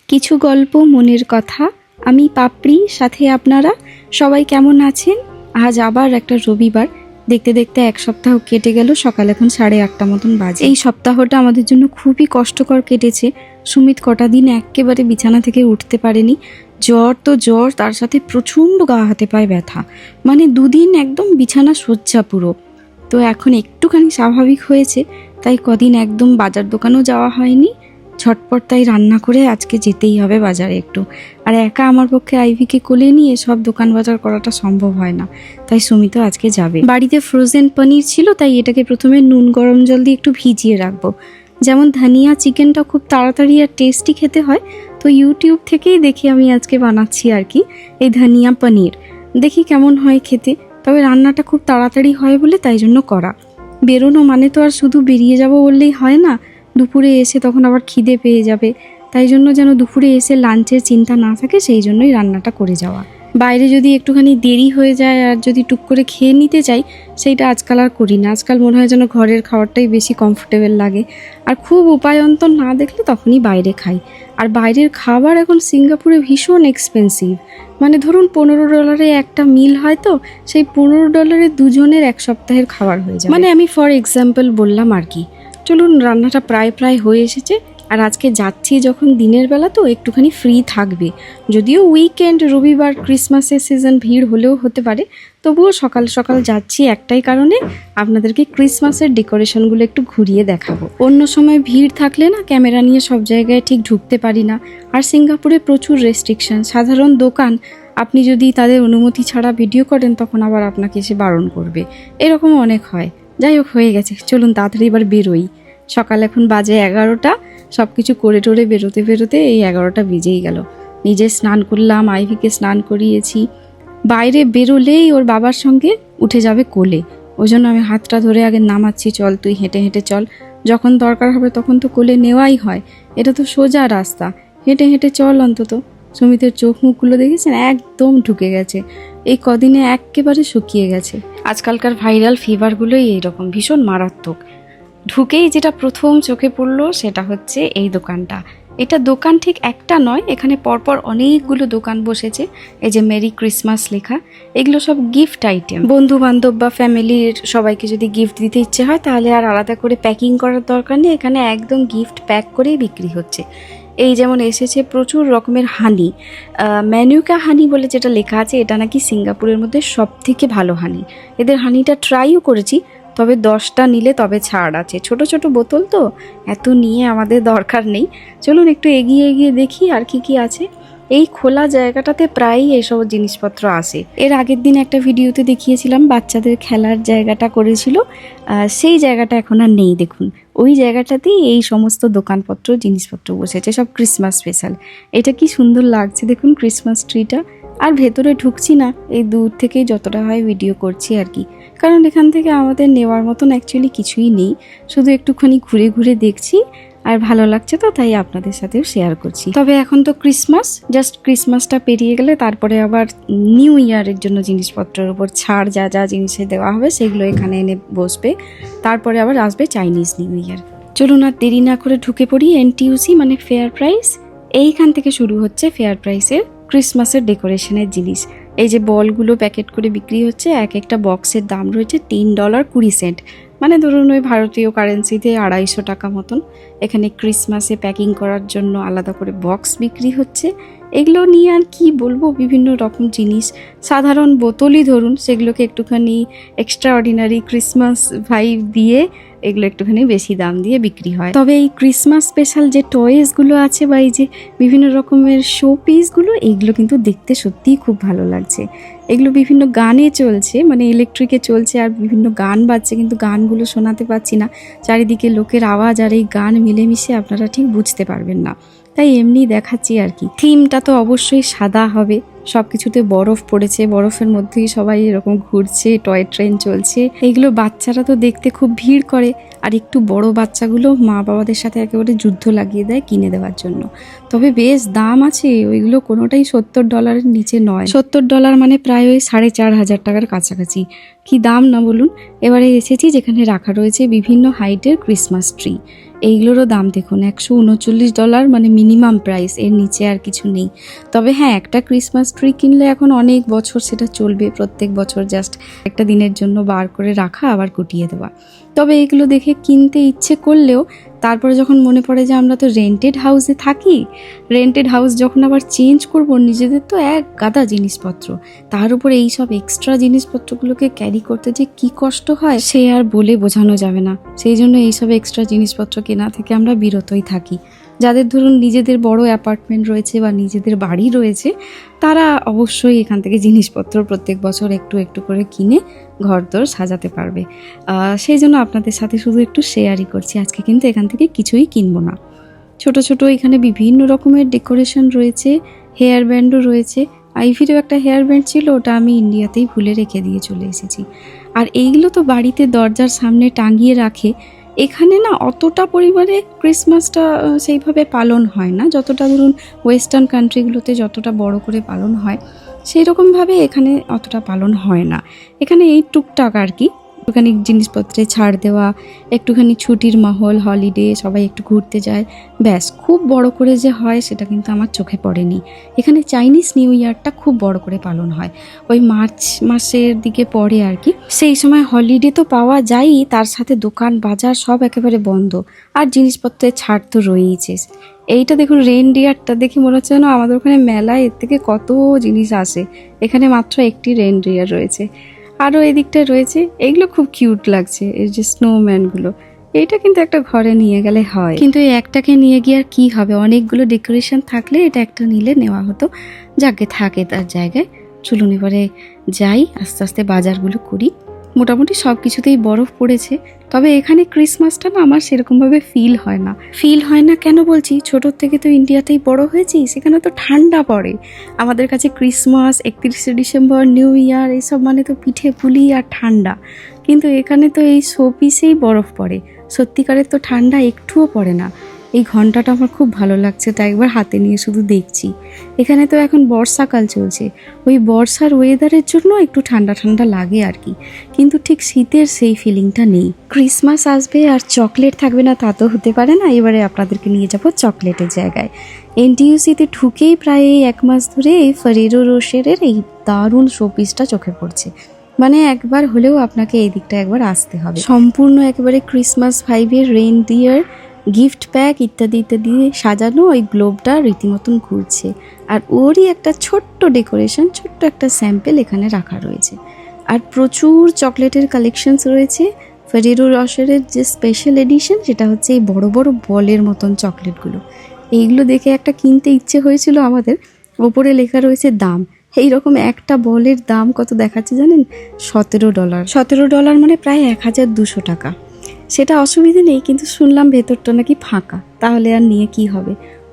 কিছু গল্প মনের কথা। আমি পাপড়ি, সাথে আপনারা সবাই কেমন আছেন? আজ আবার একটা রবিবার, দেখতে দেখতে এক সপ্তাহ কেটে গেল। সকাল এখন 8:30 মতন বাজে। এই সপ্তাহটা আমাদের জন্য খুবই কষ্টকর কেটেছে। সুমিত কটা দিন একেবারে বিছানা থেকে উঠতে পারেনি। জ্বর তো জ্বর, তার সাথে প্রচণ্ড গা হাতে পায়ে ব্যথা, মানে দুদিন একদম বিছানা শয্যা পুরো। তো এখন একটুখানি স্বাভাবিক হয়েছে, তাই কদিন একদম বাজার দোকানেও যাওয়া হয়নি। ঝটপট তাই রান্না করে আজকে যেতেই হবে বাজারে একটু। আর একা আমার পক্ষে আইভিকে কোলে নিয়ে সব দোকান বাজার করাটা সম্ভব হয় না, তাই সুমিতও আজকে যাবে। বাড়িতে ফ্রোজেন পনির ছিল, তাই এটাকে প্রথমে নুন গরম জল দিয়ে একটু ভিজিয়ে রাখবো। যেমন ধনিয়া চিকেনটা খুব তাড়াতাড়ি আর টেস্টি খেতে হয়, তো ইউটিউব থেকেই দেখে আমি আজকে বানাচ্ছি আর কি এই ধনিয়া পনির। দেখি কেমন হয় খেতে, তবে রান্নাটা খুব তাড়াতাড়ি হয় বলে তাই জন্য করা। বেরোনো মানে তো আর শুধু বেরিয়ে যাব বললেই হয় না, দুপুরে এসে তখন আবার খিদে পেয়ে যাবে। তাই জন্য যেন দুপুরে এসে লাঞ্চের চিন্তা না থাকে, সেই জন্যই রান্নাটা করে যাওয়া। বাইরে যদি একটুখানি দেরি হয়ে যায় আর যদি টুক করে খেয়ে নিতে চাই, সেইটা আজকাল আর করি না। আজকাল মনে হয় যেন ঘরের খাবারটাই বেশি কমফোর্টেবল লাগে, আর খুব উপায়ন্তর না দেখলে তখনই বাইরে খাই। আর বাইরের খাবার এখন সিঙ্গাপুরে ভীষণ এক্সপেন্সিভ। মানে ধরুন $15 একটা মিল হয়, তো সেই $15 দুজনের এক সপ্তাহের খাবার হয়ে যায়। মানে আমি ফর এক্সাম্পল বললাম আর কি। চলুন, রান্নাটা প্রায় হয়ে এসেছে। আর আজকে যাচ্ছি যখন দিনের বেলা, তো একটুখানি ফ্রি থাকবে। যদিও উইকেন্ড, রবিবার, ক্রিসমাসের সিজন, ভিড় হলেও হতে পারে, তবুও সকাল সকাল যাচ্ছি একটাই কারণে, আপনাদেরকে ক্রিসমাসের ডেকোরেশনগুলো একটু ঘুরিয়ে দেখাবো। অন্য সময় ভিড় থাকলে না ক্যামেরা নিয়ে সব জায়গায় ঠিক ঢুকতে পারি না। আর সিঙ্গাপুরে প্রচুর রেস্ট্রিকশন। সাধারণ দোকান আপনি যদি তাদের অনুমতি ছাড়া ভিডিও করেন, তখন আবার আপনাকে এসে বারণ করবে। এরকম অনেক হয়। যাই হোক, হয়ে গেছে, চলুন তাড়াতাড়ি এবার বেরোই। সকাল এখন বাজে 11টা। সব কিছু করে টোরে বেরোতে এই 11টা বেজেই গেল। নিজে স্নান করলাম, আইভিকে স্নান করিয়েছি। বাইরে বেরোলেই ওর বাবার সঙ্গে উঠে যাবে কোলে। ওই জন্য আমি হাতটা ধরে আগে নামাচ্ছি, চল তুই হেঁটে হেঁটে চল। যখন দরকার হবে তখন তো কোলে নেওয়াই হয়, এটা তো সোজা রাস্তা, হেঁটে হেঁটে চল অন্তত। সুমিতের চোখ মুখগুলো দেখেছেন, একদম ঢুকে গেছে। এই কদিনে একেবারে শুকিয়ে গেছে। আজকালকার ভাইরাল ফিভারগুলোই এইরকম, ভীষণ মারাত্মক। ঢুকেই যেটা প্রথম চোখে পড়লো সেটা হচ্ছে এই দোকানটা। এটা দোকান ঠিক একটা নয়, এখানে পরপর অনেকগুলো দোকান বসেছে। এই যে মেরি ক্রিসমাস লেখা, এগুলো সব গিফট আইটেম। বন্ধু বান্ধব বা ফ্যামিলির সবাইকে যদি গিফট দিতে ইচ্ছে হয়, তাহলে আর আলাদা করে প্যাকিং করার দরকার নেই। এখানে একদম গিফট প্যাক করেই বিক্রি হচ্ছে। এই যেমন এসেছে প্রচুর রকমের হানি, ম্যানুকা হানি বলে যেটা লেখা আছে, এটা নাকি সিঙ্গাপুরের মধ্যে সব থেকে ভালো হানি। এদের হানিটা ট্রাইও করেছি, তবে 10টা নিলে তবে ছাড় আছে। ছোট ছোট বোতল তো, এত নিয়ে আমাদের দরকার নেই। চলুন একটু এগিয়ে দেখি আর কি আছে। এই খোলা জায়গাটাতে প্রায়ই এইসব জিনিসপত্র আসে। এর আগের দিন একটা ভিডিওতে দেখিয়েছিলাম বাচ্চাদের খেলার জায়গাটা করেছিল, সেই জায়গাটা এখন আর নেই। দেখুন, ওই জায়গাটাতেই এই সমস্ত দোকানপত্র, জিনিসপত্র বসেছে, সব ক্রিসমাস স্পেশাল। এটা কি সুন্দর লাগছে দেখুন ক্রিসমাস ট্রিটা। আর ভেতরে ঢুকছি না, এই দূর থেকেই যতটা হয় ভিডিও করছি আর কি। কারণ এখান থেকে আমাদের নেওয়ার মতন অ্যাকচুয়ালি কিছুই নেই, শুধু একটুখানি ঘুরে ঘুরে আর ভালো লাগছে, তো তাই আপনাদের সাথেও শেয়ার করছি। তবে এখন তো ক্রিসমাস, জাস্ট ক্রিসমাসটা পেরিয়ে গেলে তারপরে আবার নিউ ইয়ারের জন্য জিনিসপত্রের উপর ছাড়, যা জিনিসে দেওয়া হবে সেগুলো এখানে এনে বসবে। তারপরে আবার আসবে চাইনিজ নিউ ইয়ার। চলুন আর দেরি না করে ঢুকে পড়ি। এনটিইউসি মানে ফেয়ার প্রাইস, এইখান থেকে শুরু হচ্ছে ফেয়ার প্রাইসের ক্রিসমাসের ডেকোরেশনের জিনিস। এই যে বলগুলো প্যাকেট করে বিক্রি হচ্ছে, এক একটা বক্সের দাম রয়েছে $3.20, মানে ধরুন ওই ভারতীয় কারেন্সিতে 250 টাকা মতন। এখানে ক্রিসমাসে প্যাকিং করার জন্য আলাদা করে বক্স বিক্রি হচ্ছে। এগুলো নিয়ে আর কি বলবো, বিভিন্ন রকম জিনিস। সাধারণ বোতলই ধরুন, সেগুলোকে একটুখানি এক্সট্রা অর্ডিনারি ক্রিসমাস ভাইব দিয়ে এগুলো একটুখানি বেশি দাম দিয়ে বিক্রি হয়। তবে এই ক্রিসমাস স্পেশাল যে টয়েসগুলো আছে বা এই যে বিভিন্ন রকমের শো পিসগুলো, এগুলো কিন্তু দেখতে সত্যিই খুব ভালো লাগছে। এগুলো বিভিন্ন গানে চলছে, মানে ইলেকট্রিকে চলছে, আর বিভিন্ন গান বাজছে, কিন্তু গানগুলো শোনাতে পারছি না। চারিদিকে লোকের আওয়াজ আর এই গান মিলেমিশে আপনারা ঠিক বুঝতে পারবেন না, তাই এমনি দেখাচ্ছি আর কি। থিমটা তো অবশ্যই সাদা হবে, সব কিছুতে বরফ পড়েছে, বরফের মধ্যেই সবাই এরকম ঘুরছে, টয় ট্রেন চলছে। এইগুলো বাচ্চারা তো দেখতে খুব ভিড় করে, আর একটু বড় বাচ্চাগুলো মা বাবাদের সাথে একেবারে যুদ্ধ লাগিয়ে দেয় কিনে দেওয়ার জন্য। তবে বেশ দাম আছে, ওইগুলো কোনোটাই $70 নিচে নয়। $70 মানে প্রায় ওই 4,500 টাকার কাছাকাছি। কি দাম না বলুন। এবারে এসেছি যেখানে রাখা রয়েছে বিভিন্ন হাইটের ক্রিসমাস ট্রি। এইগুলোরও দাম দেখুন $139, মানে মিনিমাম প্রাইস, এর নিচে আর কিছু নেই। তবে হ্যাঁ, একটা ক্রিসমাস ট্রি কিনলে এখন অনেক বছর সেটা চলবে, প্রত্যেক বছর জাস্ট একটা দিনের জন্য বার করে রাখা আবার গুটিয়ে দেওয়া। তবে এগুলো দেখে কিনতে ইচ্ছে করলেও তারপরে যখন মনে পড়ে যে আমরা তো রেন্টেড হাউসে থাকি, রেন্টেড হাউস যখন আবার চেঞ্জ করব, নিজেদের তো এক গাদা জিনিসপত্র, তার উপরে এইসব এক্সট্রা জিনিসপত্রগুলোকে ক্যারি করতে যে কি কষ্ট হয় সে আর বলে বোঝানো যাবে না। সেই জন্য এইসব এক্সট্রা জিনিসপত্র কেনা থেকে আমরা বিরতই থাকি। যাদের ধরুন নিজেদের বড় অ্যাপার্টমেন্ট রয়েছে বা নিজেদের বাড়ি রয়েছে, তারা অবশ্যই এখান থেকে জিনিসপত্র প্রত্যেক বছর একটু একটু করে কিনে ঘরদোর সাজাতে পারবে। সেই জন্য আপনাদের সাথে শুধু একটু শেয়ারই করছি। আজকে কিন্তু এখান থেকে কিছুই কিনবো না। ছোট ছোট এখানে বিভিন্ন রকমের ডেকোরেশন রয়েছে, হেয়ার ব্যান্ডও রয়েছে। আইভিরও একটা হেয়ার ব্যান্ড ছিল, ওটা আমি ইন্ডিয়াতেই ভুলে রেখে দিয়ে চলে এসেছি। আর এইগুলো তো বাড়িতে দরজার সামনে টাঙিয়ে রাখে। এখানে না অতটা পরিমাণে ক্রিসমাসটা সেইভাবে পালন হয় না, যতটা ধরুন ওয়েস্টার্ন কান্ট্রিগুলোতে যতটা বড় করে পালন হয় সেই রকমভাবে এখানে অতটা পালন হয় না। এখানে এই টুকটাক আর কি, একটুখানি জিনিসপত্রে ছাড় দেওয়া, একটুখানি ছুটির মহল, হলিডে, সবাই একটু ঘুরতে যায়, ব্যাস। খুব বড় করে যে হয় সেটা কিন্তু আমার চোখে পড়েনি। এখানে চাইনিজ নিউ ইয়ারটা খুব বড় করে পালন হয়, ওই মার্চ মাসের দিকে পড়ে আর কি। সেই সময় হলিডে তো পাওয়া যায়ই, তার সাথে দোকান বাজার সব একেবারে বন্ধ, আর জিনিসপত্রের ছাড় তো রয়েইছে। এইটা দেখুন, রেনডিয়ারটা দেখে মনে হচ্ছে না আমাদের ওখানে মেলায় এর থেকে কত জিনিস আসে, এখানে মাত্র একটি রেনডিয়ার রয়েছে। আরও এদিকটা রয়েছে, এইগুলো খুব কিউট লাগছে, এই যে স্নোম্যানগুলো। এইটা কিন্তু একটা ঘরে নিয়ে গেলে হয়, কিন্তু এই একটাকে নিয়ে গিয়ে আর কি হবে, অনেকগুলো ডেকোরেশন থাকলে এটা একটা নিলে নেওয়া হতো। যাকে থাকে তার জায়গায়। চলুন এবারে যাই, আস্তে আস্তে বাজারগুলো করি। মোটামুটি সব কিছুতেই বরফ পড়েছে, তবে এখানে ক্রিসমাসটা না আমার সেরকমভাবে ফিল হয় না। কেন বলছি, ছোটোর থেকে তো ইন্ডিয়াতেই বড় হয়েছি, সেখানে তো ঠান্ডা পড়ে। আমাদের কাছে ক্রিসমাস, 31শে ডিসেম্বর, নিউ ইয়ার, এইসব মানে তো পিঠে পুলি আর ঠান্ডা। কিন্তু এখানে তো এই শোপিসেই বরফ পড়ে, সত্যিকারের তো ঠান্ডা একটুও পড়ে না। এই ঘন্টাটা আমার খুব ভালো লাগছে, তাই একবার হাতে নিয়ে শুধু দেখছি। এখানে তো এখন বর্ষাকাল চলছে, ওই বর্ষার ওয়েদারের জন্য একটু ঠান্ডা ঠান্ডা লাগে আর কি, কিন্তু ঠিক শীতের সেই ফিলিংটা নেই। ক্রিসমাস আসবে আর চকলেট থাকবে না তা তো হতে পারে না। এবারে আপনাদেরকে নিয়ে যাব চকলেটের জায়গায়। এনটিইউসিতে ঢুকেই প্রায় এই 1 মাস ধরে এই ফেরেরো রোশেরের এই দারুণ শোপিসটা চোখে পড়ছে। মানে একবার হলেও আপনাকে এই দিকটা একবার আসতে হবে। সম্পূর্ণ একেবারে ক্রিসমাস ভাইবের রেইনডিয়ার, গিফট প্যাক ইত্যাদি ইত্যাদি সাজানো ওই গ্লোবটা রীতিমতন ঘুরছে, আর ওরই একটা ছোট্ট ডেকোরেশন, ছোট্ট একটা স্যাম্পেল এখানে রাখা রয়েছে। আর প্রচুর চকলেটের কালেকশনস রয়েছে। ফেরেরো রোশেরের যে স্পেশাল এডিশন, সেটা হচ্ছে এই বড় বড় বলের মতন চকলেটগুলো। এইগুলো দেখে একটা কিনতে ইচ্ছে হয়েছিল আমাদের। ওপরে লেখা রয়েছে দাম, এইরকম একটা বলের দাম কত দেখাচ্ছে জানেন? $17। $17 মানে প্রায় 1200 টাকা। সেটা অসুবিধে নেই, কিন্তু শুনলাম ভেতরটা নাকি ফাঁকা, তাহলে আর নিয়ে কি হবে।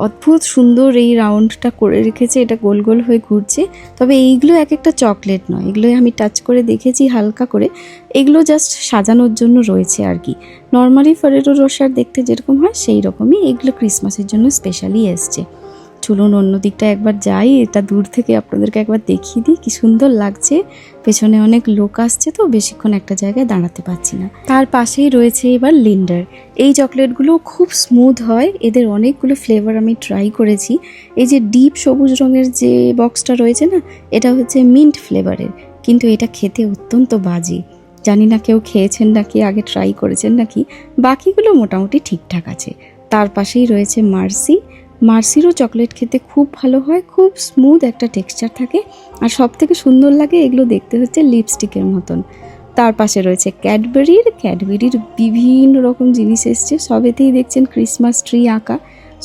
অদ্ভুত সুন্দর এই রাউন্ডটা করে রেখেছে, এটা গোল গোল হয়ে ঘুরছে। তবে এইগুলো এক একটা চকলেট নয়, এগুলো আমি টাচ করে দেখেছি হালকা করে, এগুলো জাস্ট সাজানোর জন্য রয়েছে আর কি। নর্মালি ফেরেরো রোশার দেখতে যেরকম হয় সেই রকমই, এগুলো ক্রিসমাসের জন্য স্পেশালি এসছে। চলুন অন্য দিকটা একবার যাই, এটা দূর থেকে আপনাদেরকে একবার দেখিয়ে দিই কি সুন্দর লাগছে। পেছনে অনেক লোক আসছে তো বেশিক্ষণ একটা জায়গায় দাঁড়াতে পারছি না। তার পাশেই রয়েছে এবার লিন্ডার। এই চকলেটগুলো খুব স্মুথ হয়, এদের অনেকগুলো ফ্লেভার আমি ট্রাই করেছি। এই যে ডিপ সবুজ রঙের যে বক্সটা রয়েছে না, এটা হচ্ছে মিন্ট ফ্লেভারের, কিন্তু এটা খেতে অত্যন্ত বাজে। জানি না কেউ খেয়েছেন নাকি, আগে ট্রাই করেছেন নাকি। বাকিগুলো মোটামুটি ঠিকঠাক আছে। তার পাশেই রয়েছে মার্সিরও চকলেট খেতে খুব ভালো হয়, খুব স্মুথ একটা টেক্সচার থাকে, আর সব থেকে সুন্দর লাগে এগুলো দেখতে হচ্ছে লিপস্টিকের মতন। তার পাশে রয়েছে ক্যাডবেরির বিভিন্ন রকম জিনিস এসছে, সবেতেই দেখছেন ক্রিসমাস ট্রি আঁকা,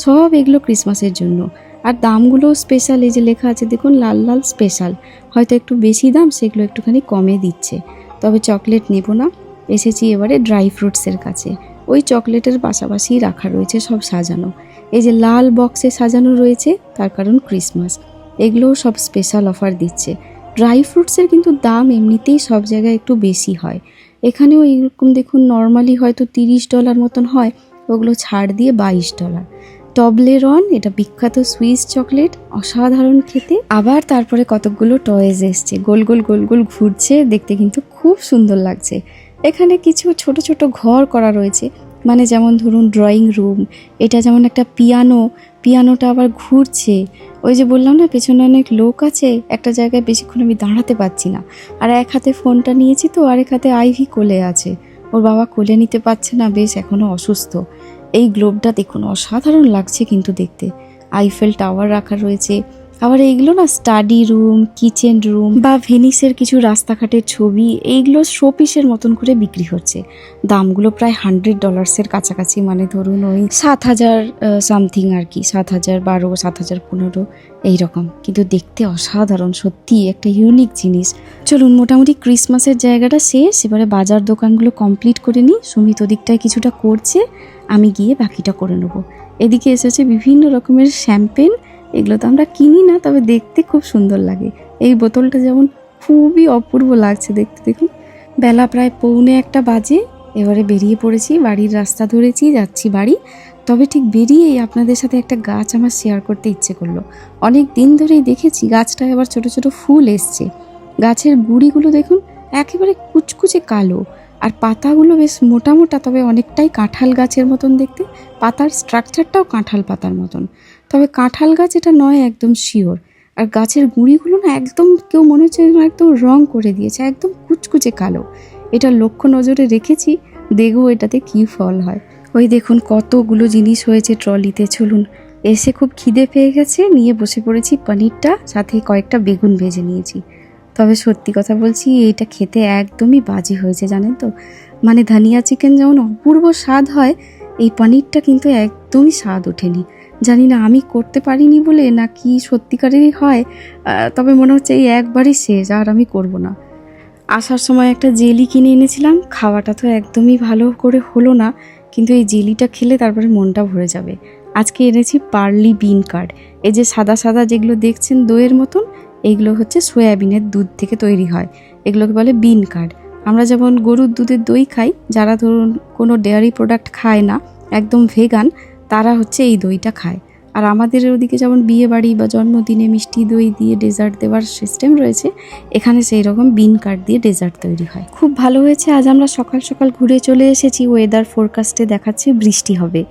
সব এগুলো ক্রিসমাসের জন্য। আর দামগুলো স্পেশাল, এই যে লেখা আছে দেখুন লাল লাল স্পেশাল, হয়তো একটু বেশি দাম, সেগুলো একটুখানি কমে দিচ্ছে। তবে চকলেট নেব না, এসেছি এবারে ড্রাই ফ্রুটসের কাছে। ওই চকলেটের পাশাপাশি রাখা রয়েছে সব সাজানো, এই যে লাল বক্সে সাজানো রয়েছে, তার কারণ ক্রিসমাস। এগুলোও সব স্পেশাল অফার দিচ্ছে। ড্রাই ফ্রুটসের কিন্তু দাম এমনিতেই সব জায়গায় একটু বেশি হয়, এখানেও এইরকম দেখুন নর্মালি হয়তো $30 মতন হয়, ওগুলো ছাড় দিয়ে $22। টবলেরন, এটা বিখ্যাত সুইস চকলেট, অসাধারণ খেতে। আবার তারপরে কতকগুলো টয়েজ এসছে, গোল গোল গোল গোল ঘুরছে, দেখতে কিন্তু খুব সুন্দর লাগছে। এখানে কিছু ছোট ছোট ঘর করা রয়েছে, মানে যেমন ধরুন ড্রয়িং রুম, এটা যেমন একটা পিয়ানোটা আবার ঘুরছে। ওই যে বললাম না পেছনে অনেক লোক আছে, একটা জায়গায় বেশিক্ষণ আমি দাঁড়াতে পারছি না। আর এক হাতে ফোনটা নিয়েছি তো, আরেক হাতে আইভি কোলে আছে। ওর বাবা কোলে নিতে পারছে না, বেশ এখনও অসুস্থ। এই গ্লোবটা দেখুন অসাধারণ লাগছে কিন্তু দেখতে। আইফেল টাওয়ার রাখা রয়েছে। আবার এইগুলো না স্টাডি রুম, কিচেন রুম বা ভেনিসের কিছু রাস্তাঘাটের ছবি, এইগুলো শোপিসের মতন করে বিক্রি হচ্ছে। দামগুলো প্রায় $100 কাছাকাছি, মানে ধরুন ওই 7,000 সামথিং আর কি, 7,012, 7,015 এইরকম। কিন্তু দেখতে অসাধারণ, সত্যি একটা ইউনিক জিনিস। চলুন মোটামুটি ক্রিসমাসের জায়গাটা শেষ, এবারে বাজার দোকানগুলো কমপ্লিট করে নিই। সুমিত ওদিকটায় কিছুটা করছে, আমি গিয়ে বাকিটা করে নেবো। এদিকে এসেছে বিভিন্ন রকমের শ্যাম্পেন। এগুলো তো আমরা কিনি না, তবে দেখতে খুব সুন্দর লাগে। এই বোতলটা যেমন খুবই অপূর্ব লাগছে দেখতে। দেখুন বেলা প্রায় 1:45 বাজে। এবারে বেরিয়ে পড়েছি, বাড়ির রাস্তা ধরেছি, যাচ্ছি বাড়ি। তবে ঠিক বেরিয়েই আপনাদের সাথে একটা গাছ আমার শেয়ার করতে ইচ্ছে করলো। অনেক দিন ধরেই দেখেছি গাছটায় আবার ছোট ছোট ফুল এসছে। গাছের গুঁড়িগুলো দেখুন একেবারে কুচকুচে কালো, আর পাতাগুলো বেশ মোটা মোটা, তবে অনেকটাই কাঁঠাল গাছের মতন দেখতে। পাতার স্ট্রাকচারটাও কাঁঠাল পাতার মতন, তবে কাঁঠাল গাছ এটা নয় একদম শিওর। আর গাছের গুঁড়িগুলো না একদম, কেউ মনে হচ্ছে একদম রং করে দিয়েছে, একদম কুচকুচে কালো। এটা লক্ষ্য নজরে রেখেছি, দেখবো এটাতে কি ফল হয়। ওই দেখুন কতগুলো জিনিস হয়েছে ট্রলিতে। চলুন, এসে খুব খিদে পেয়ে গেছে, নিয়ে বসে পড়েছি পনিরটা, সাথে কয়েকটা বেগুন ভেজে নিয়েছি। তবে সত্যি কথা বলছি, এইটা খেতে একদমই বাজে হয়েছে জানেন তো। মানে ধনিয়া চিকেন যেমন অপূর্ব স্বাদ হয়, এই পনিরটা কিন্তু একদমই স্বাদ ওঠেনি। জানি না আমি করতে পারিনি বলে নাকি সত্যিকারেরই হয়, তবে মনে হচ্ছে এই একবারই শেষ, আর আমি করব না। আসার সময় একটা জেলি কিনে এনেছিলাম, খাওয়াটা তো একদমই ভালো করে হলো না, কিন্তু এই জেলিটা খেলে তারপরে মনটা ভরে যাবে। আজকে এনেছি পার্লি বিন কার্ড। এই যে সাদা সাদা যেগুলো দেখছেন দইয়ের মতন, এইগুলো হচ্ছে সয়াবিনের দুধ থেকে তৈরি হয়, এগুলোকে বলে বিন কার্ড। আমরা যেমন গরুর দুধের দই খাই, যারা ধরুন কোনো ডেয়ারি প্রোডাক্ট খায় না, একদম ভেগান, তারা হচ্ছে এই দইটা খায়। আর আমাদের ওদিকে যেমন বিয়ে বাড়ি বা জন্মদিনে মিষ্টি দই দিয়ে ডেজার্ট দেওয়ার সিস্টেম রয়েছে, এখানে সেই রকম বিন কার্ড দিয়ে ডেজার্ট তৈরি হয়। খুব ভালো হয়েছে। আজ আমরা সকাল সকাল ঘুরে চলে এসেছি। ওয়েদার ফোরকাস্টে দেখাচ্ছে বৃষ্টি হবে,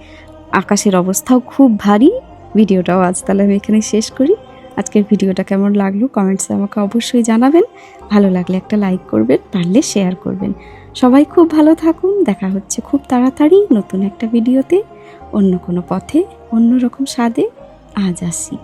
আকাশের অবস্থাও খুব ভারী। ভিডিওটাও আজ তাহলে আমি এখানে শেষ করি। আজকের ভিডিওটা কেমন লাগলো কমেন্টসে আমাকে অবশ্যই জানাবেন। ভালো লাগলে একটা লাইক করবেন, পারলে শেয়ার করবেন। সবাই খুব ভালো থাকুন। দেখা হচ্ছে খুব তাড়াতাড়ি নতুন একটা ভিডিওতে, অন্য কোনো পথে, অন্যরকম স্বাদে। আজ আসি।